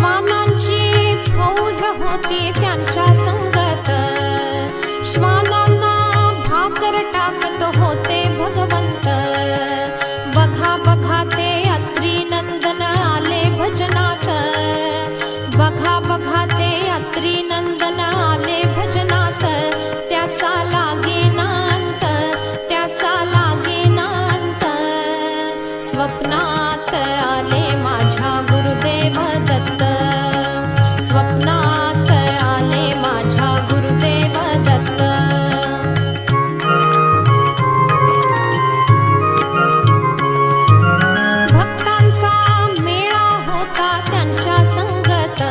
श्वानांची फौज होती त्यांच्या संगत, श्वानांना भाकर टाकत होते भगवंत। बघा बघा ते अत्री नंदन आले भजनात, बघा बघा ते अत्री नंदन आले भजनात। त्याचा लागेना अंत, त्याचा लागेना अंत। स्वप्नात आले माझ्या गुरुदेव दत्त, स्वप्नात आले माझ्या गुरुदेव दत्त। भक्तांचा मेळा होता त्यांच्या संगत,